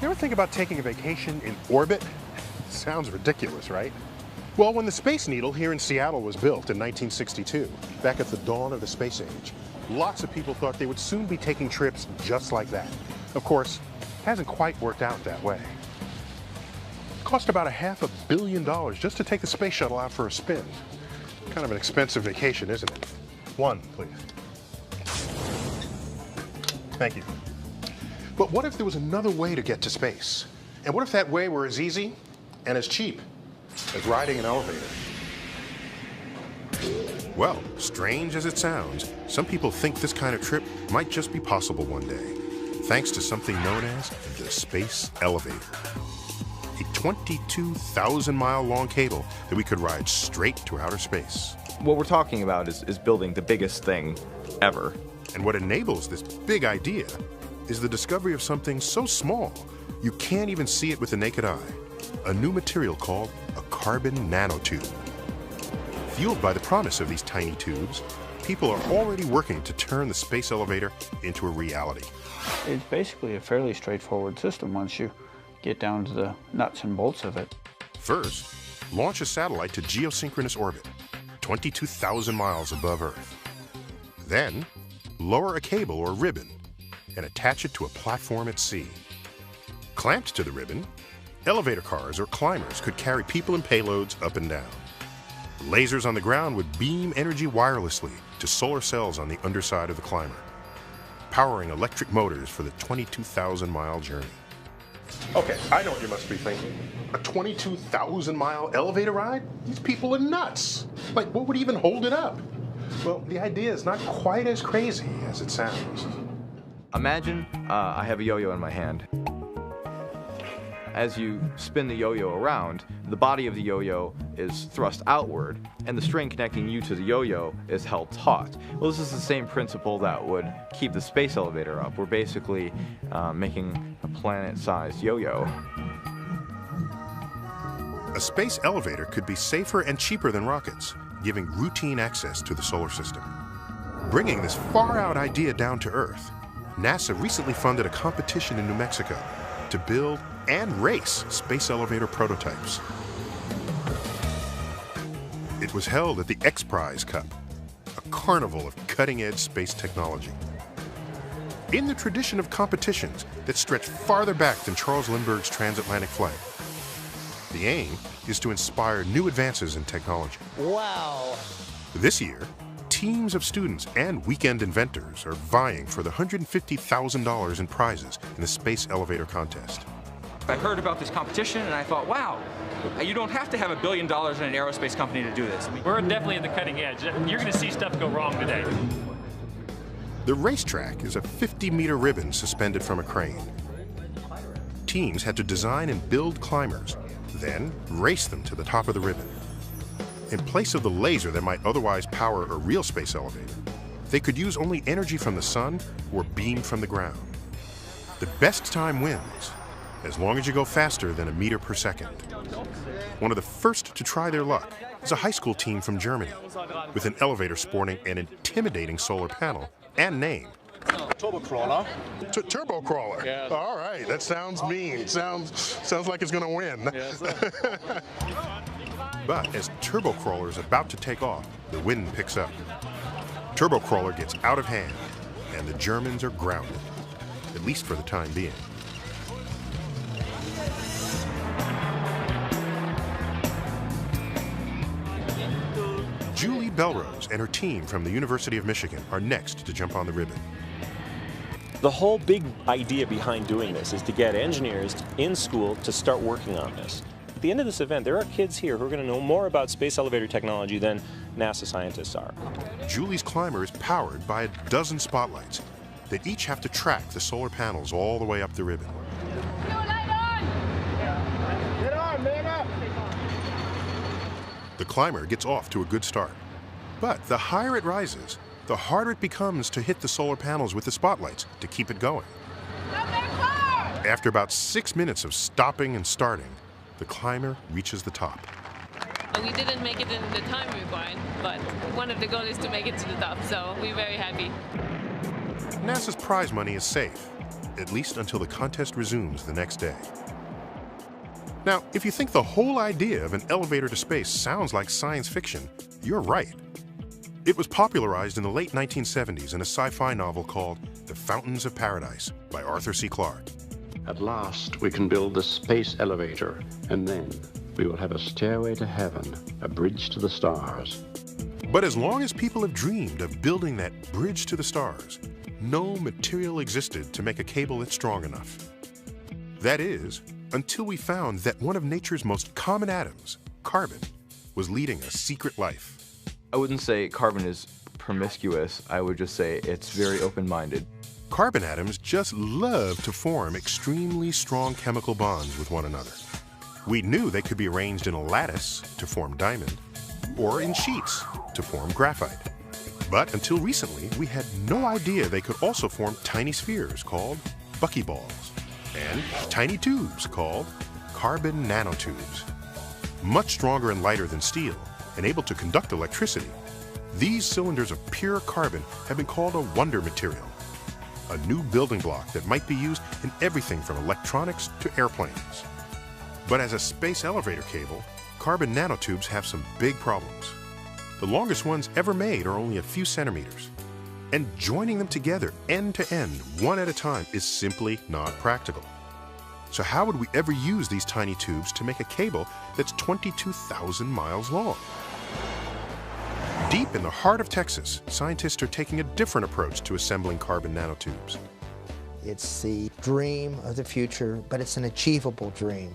You ever think about taking a vacation in orbit? Sounds ridiculous, right? Well, when the Space Needle here in Seattle was built in 1962, back at the dawn of the space age, lots of people thought they would soon be taking trips just like that. Of course, it hasn't quite worked out that way. It cost about $500 million just to take the space shuttle out for a spin. Kind of an expensive vacation, isn't it? One, please. Thank you. But what if there was another way to get to space? And what if that way were as easy and as cheap as riding an elevator? Well, strange as it sounds, some people think this kind of trip might just be possible one day, thanks to something known as the space elevator. A 22,000-mile long cable that we could ride straight to outer space. What we're talking about is building the biggest thing ever. And what enables this big idea is the discovery of something so small you can't even see it with the naked eye. A new material called a carbon nanotube. Fueled by the promise of these tiny tubes, people are already working to turn the space elevator into a reality. It's basically a fairly straightforward system once you get down to the nuts and bolts of it. First, launch a satellite to geosynchronous orbit, 22,000 miles above Earth. Then, lower a cable or ribbon and attach it to a platform at sea. Clamped to the ribbon, elevator cars or climbers could carry people and payloads up and down. Lasers on the ground would beam energy wirelessly to solar cells on the underside of the climber, powering electric motors for the 22,000-mile journey. Okay, I know what you must be thinking. A 22,000-mile elevator ride? These people are nuts. Like, what would even hold it up? Well, the idea is not quite as crazy as it sounds. Imagine I have a yo-yo in my hand. As you spin the yo-yo around, the body of the yo-yo is thrust outward, and the string connecting you to the yo-yo is held taut. Well, this is the same principle that would keep the space elevator up. We're basically making a planet-sized yo-yo. A space elevator could be safer and cheaper than rockets, giving routine access to the solar system. Bringing this far-out idea down to Earth, NASA recently funded a competition in New Mexico to build and race space elevator prototypes. It was held at the X Prize Cup, a carnival of cutting-edge space technology. In the tradition of competitions that stretch farther back than Charles Lindbergh's transatlantic flight, the aim is to inspire new advances in technology. Wow! This year, teams of students and weekend inventors are vying for the $150,000 in prizes in the space elevator contest. I heard about this competition and I thought, wow, you don't have to have $1 billion in an aerospace company to do this. We're definitely at the cutting edge. You're going to see stuff go wrong today. The racetrack is a 50-meter ribbon suspended from a crane. Teams had to design and build climbers, then race them to the top of the ribbon. In place of the laser that might otherwise power a real space elevator, they could use only energy from the sun or beam from the ground. The best time wins, as long as you go faster than a meter per second. One of the first to try their luck is a high school team from Germany, with an elevator sporting an intimidating solar panel and name. Turbo crawler. Turbo crawler. Yeah. All right, that sounds mean. Sounds like it's gonna win. Yes. But as Turbo Crawler is about to take off, the wind picks up. Turbo Crawler gets out of hand, and the Germans are grounded, at least for the time being. Julie Belrose and her team from the University of Michigan are next to jump on the ribbon. The whole big idea behind doing this is to get engineers in school to start working on this. At the end of this event, there are kids here who are going to know more about space elevator technology than NASA scientists are. Julie's climber is powered by a dozen spotlights that each have to track the solar panels all the way up the ribbon. The climber gets off to a good start. But the higher it rises, the harder it becomes to hit the solar panels with the spotlights to keep it going. After about 6 minutes of stopping and starting, the climber reaches the top. We didn't make it in the time required, but one of the goals is to make it to the top, so we're very happy. NASA's prize money is safe, at least until the contest resumes the next day. Now, if you think the whole idea of an elevator to space sounds like science fiction, you're right. It was popularized in the late 1970s in a sci-fi novel called The Fountains of Paradise by Arthur C. Clarke. At last, we can build the space elevator, and then we will have a stairway to heaven, a bridge to the stars. But as long as people have dreamed of building that bridge to the stars, no material existed to make a cable that's strong enough. That is, until we found that one of nature's most common atoms, carbon, was leading a secret life. I wouldn't say carbon is promiscuous. I would just say it's very open-minded. Carbon atoms just love to form extremely strong chemical bonds with one another. We knew they could be arranged in a lattice to form diamond, or in sheets to form graphite. But until recently, we had no idea they could also form tiny spheres called buckyballs, and tiny tubes called carbon nanotubes. Much stronger and lighter than steel, and able to conduct electricity, these cylinders of pure carbon have been called a wonder material, a new building block that might be used in everything from electronics to airplanes. But as a space elevator cable, carbon nanotubes have some big problems. The longest ones ever made are only a few centimeters, and joining them together end to end, one at a time, is simply not practical. So how would we ever use these tiny tubes to make a cable that's 22,000 miles long? Deep in the heart of Texas, scientists are taking a different approach to assembling carbon nanotubes. It's the dream of the future, but it's an achievable dream.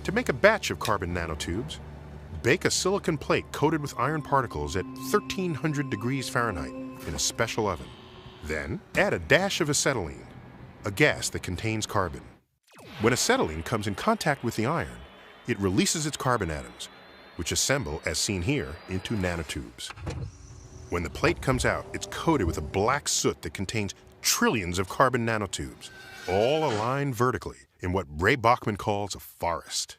To make a batch of carbon nanotubes, bake a silicon plate coated with iron particles at 1,300 degrees Fahrenheit in a special oven. Then add a dash of acetylene, a gas that contains carbon. When acetylene comes in contact with the iron, it releases its carbon atoms, which assemble, as seen here, into nanotubes. When the plate comes out, it's coated with a black soot that contains trillions of carbon nanotubes, all aligned vertically in what Ray Bachman calls a forest.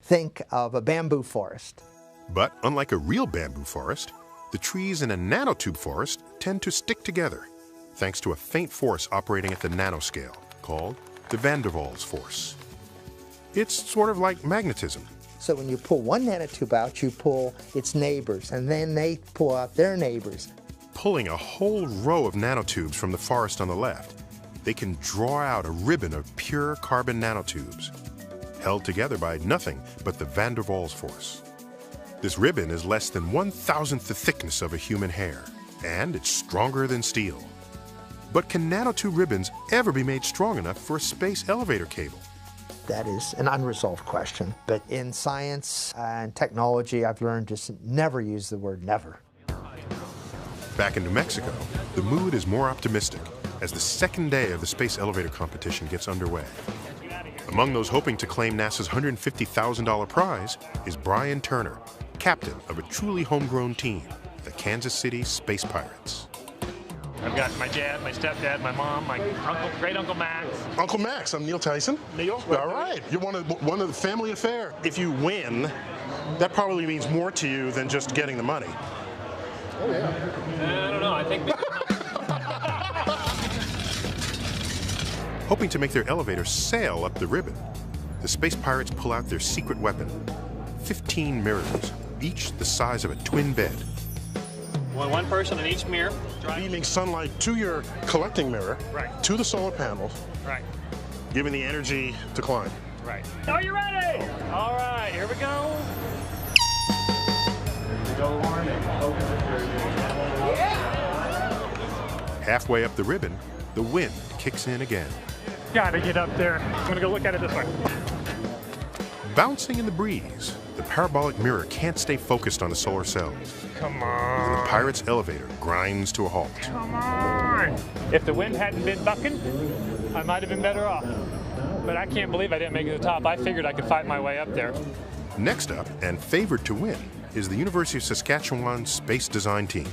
Think of a bamboo forest. But unlike a real bamboo forest, the trees in a nanotube forest tend to stick together, thanks to a faint force operating at the nanoscale, called the van der Waals force. It's sort of like magnetism. So when you pull one nanotube out, you pull its neighbors, and then they pull out their neighbors. Pulling a whole row of nanotubes from the forest on the left, they can draw out a ribbon of pure carbon nanotubes, held together by nothing but the van der Waals force. This ribbon is less than 1,000th the thickness of a human hair, and it's stronger than steel. But can nanotube ribbons ever be made strong enough for a space elevator cable? That is an unresolved question. But in science and technology, I've learned to never use the word never. Back in New Mexico, the mood is more optimistic as the second day of the space elevator competition gets underway. Among those hoping to claim NASA's $150,000 prize is Brian Turner, captain of a truly homegrown team, the Kansas City Space Pirates. I've got my dad, my stepdad, my mom, my uncle, great Uncle Max. Uncle Max, I'm Neil Tyson. Neil. All right, you're one of the family affair. If you win, that probably means more to you than just getting the money. Oh yeah. I don't know. I think. Hoping to make their elevator sail up the ribbon, the Space Pirates pull out their secret weapon, 15 mirrors, each the size of a twin bed. One person in each mirror. Beaming sunlight to your collecting mirror, right, to the solar panels, right, giving the energy to climb. Right. Are you ready? All right, here we go. Halfway up the ribbon, the wind kicks in again. Gotta get up there. I'm gonna go look at it this way. Bouncing in the breeze, the parabolic mirror can't stay focused on the solar cells. Come And on. the Pirates' elevator grinds to a halt. Come on. If the wind hadn't been bucking, I might have been better off. But I can't believe I didn't make it to the top. I figured I could fight my way up there. Next up, and favored to win, is the University of Saskatchewan Space Design Team,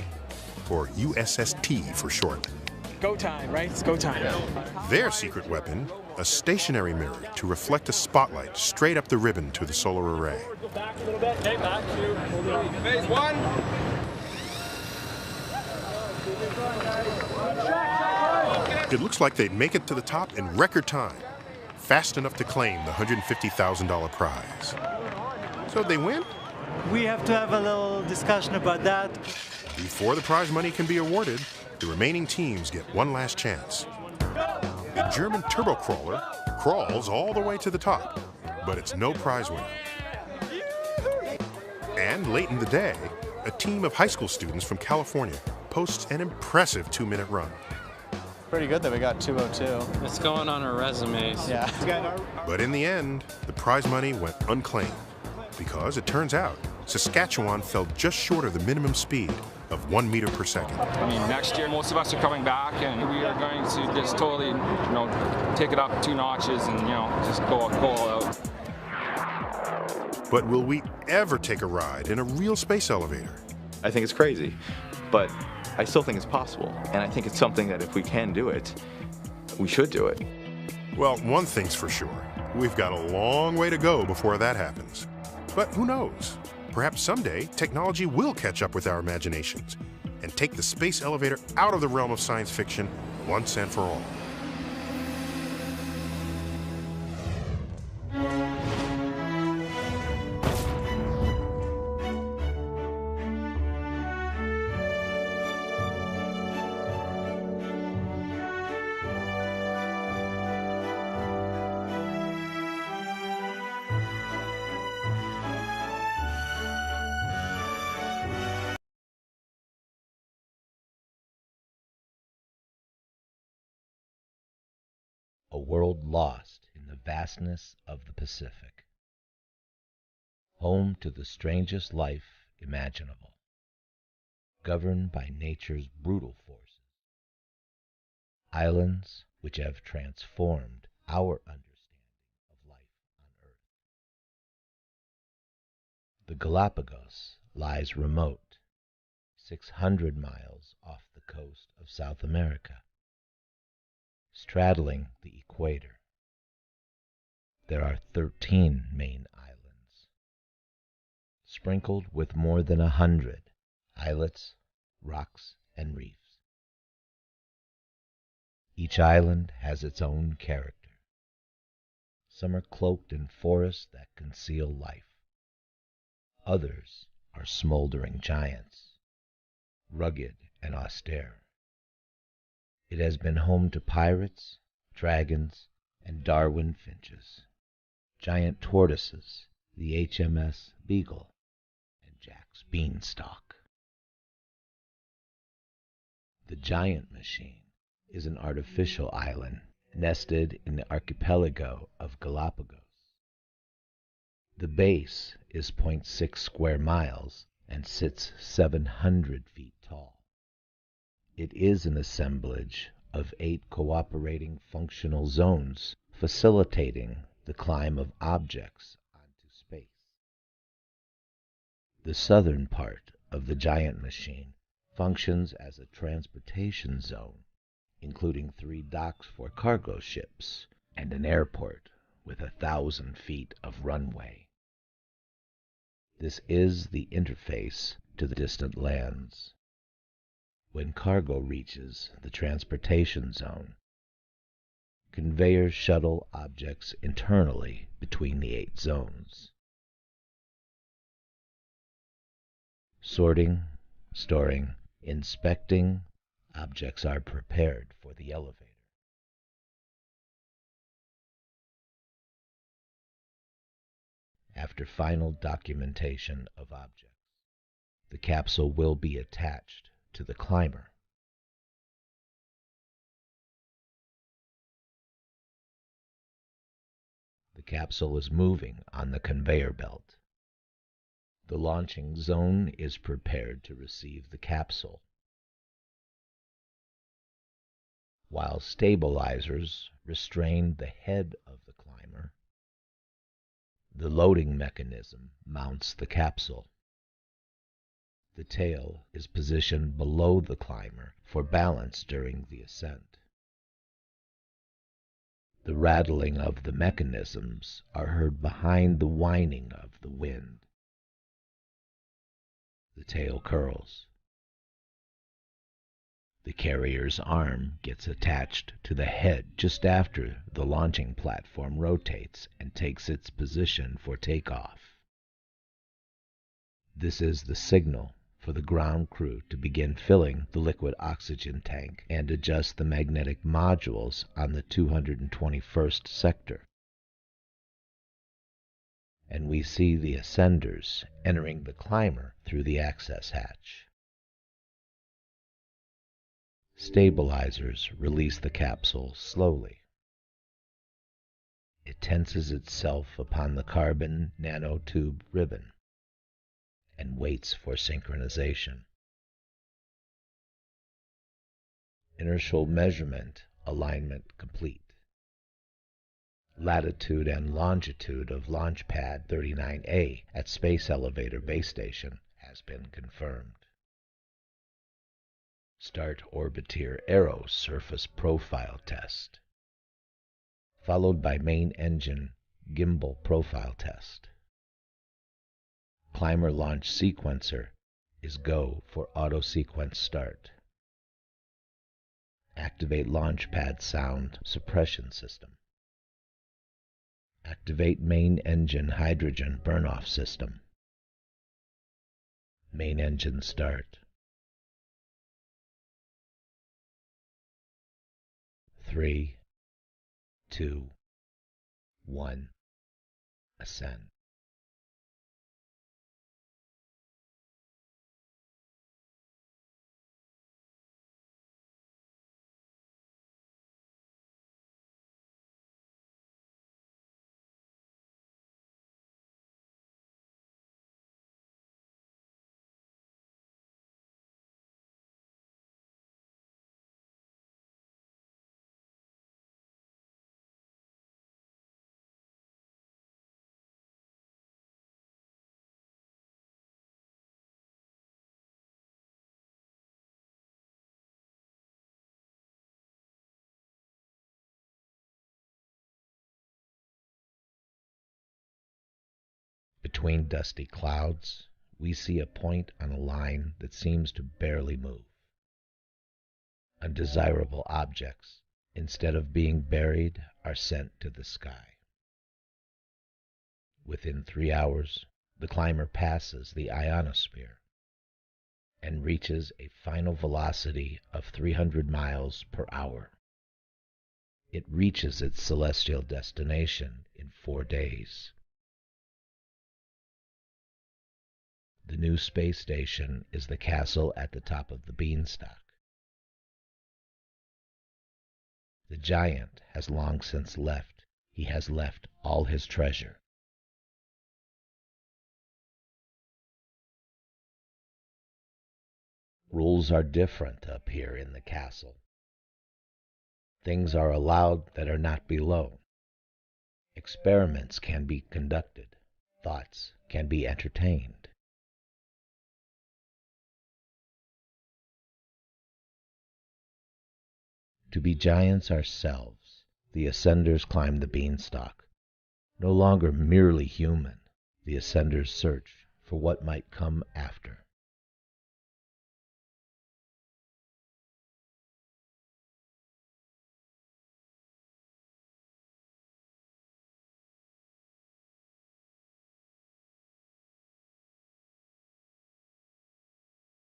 or USST for short. Go time, right? It's go time. Their secret weapon, a stationary mirror to reflect a spotlight straight up the ribbon to the solar array. Go back a little bit. Okay, back to phase one. It looks like they'd make it to the top in record time, fast enough to claim the $150,000 prize. So they win? We have to have a little discussion about that. Before the prize money can be awarded, the remaining teams get one last chance. The German turbo crawler crawls all the way to the top, but it's no prize winner. And late in the day, a team of high school students from California posts an impressive 2-minute run. Pretty good that we got 2:02. It's going on our resumes. Yeah. But in the end, the prize money went unclaimed because it turns out Saskatchewan fell just short of the minimum speed of 1 meter per second. I mean, next year most of us are coming back, and we are going to just totally, take it up 2 notches and just go all out. But will we ever take a ride in a real space elevator? I think it's crazy, but I still think it's possible, and I think it's something that if we can do it, we should do it. Well, one thing's for sure. We've got a long way to go before that happens. But who knows? Perhaps someday technology will catch up with our imaginations and take the space elevator out of the realm of science fiction once and for all. A world lost in the vastness of the Pacific, home to the strangest life imaginable, governed by nature's brutal forces, islands which have transformed our understanding of life on Earth. The Galapagos lies remote, 600 miles off the coast of South America, straddling the equator. There are 13 main islands, sprinkled with more than 100 islets, rocks, and reefs. Each island has its own character. Some are cloaked in forests that conceal life. Others are smoldering giants, rugged and austere. It has been home to pirates, dragons, and Darwin finches, giant tortoises, the HMS Beagle, and Jack's Beanstalk. The Giant Machine is an artificial island nested in the archipelago of Galapagos. The base is 0.6 square miles and sits 700 feet tall. It is an assemblage of 8 cooperating functional zones facilitating the climb of objects onto space. The southern part of the Giant Machine functions as a transportation zone, including 3 docks for cargo ships and an airport with 1,000 feet of runway. This is the interface to the distant lands. When cargo reaches the transportation zone, conveyors shuttle objects internally between the 8 zones. Sorting, storing, inspecting, objects are prepared for the elevator. After final documentation of objects, the capsule will be attached to the climber. The capsule is moving on the conveyor belt. The launching zone is prepared to receive the capsule, while stabilizers restrain the head of the climber. The loading mechanism mounts the capsule. The tail is positioned below the climber for balance during the ascent. The rattling of the mechanisms are heard behind the whining of the wind. The tail curls. The carrier's arm gets attached to the head just after the launching platform rotates and takes its position for takeoff. This is the signal for the ground crew to begin filling the liquid oxygen tank and adjust the magnetic modules on the 221st sector. And we see the ascenders entering the climber through the access hatch. Stabilizers release the capsule slowly. It tenses itself upon the carbon nanotube ribbon and waits for synchronization. Inertial measurement alignment complete. Latitude and longitude of launch pad 39A at Space Elevator Base Station has been confirmed. Start Orbiteer Aero Surface Profile Test, followed by Main Engine Gimbal Profile Test. Climber Launch Sequencer is go for auto sequence start. Activate Launchpad Sound Suppression System. Activate Main Engine Hydrogen Burn-Off System. Main engine start. 3, 2, 1, ascend. Between dusty clouds, we see a point on a line that seems to barely move. Undesirable objects, instead of being buried, are sent to the sky. Within 3 hours, the climber passes the ionosphere and reaches a final velocity of 300 miles per hour. It reaches its celestial destination in 4 days. The new space station is the castle at the top of the beanstalk. The giant has long since left. He has left all his treasure. Rules are different up here in the castle. Things are allowed that are not below. Experiments can be conducted. Thoughts can be entertained. To be giants ourselves, the ascenders climb the beanstalk. No longer merely human, the ascenders search for what might come after.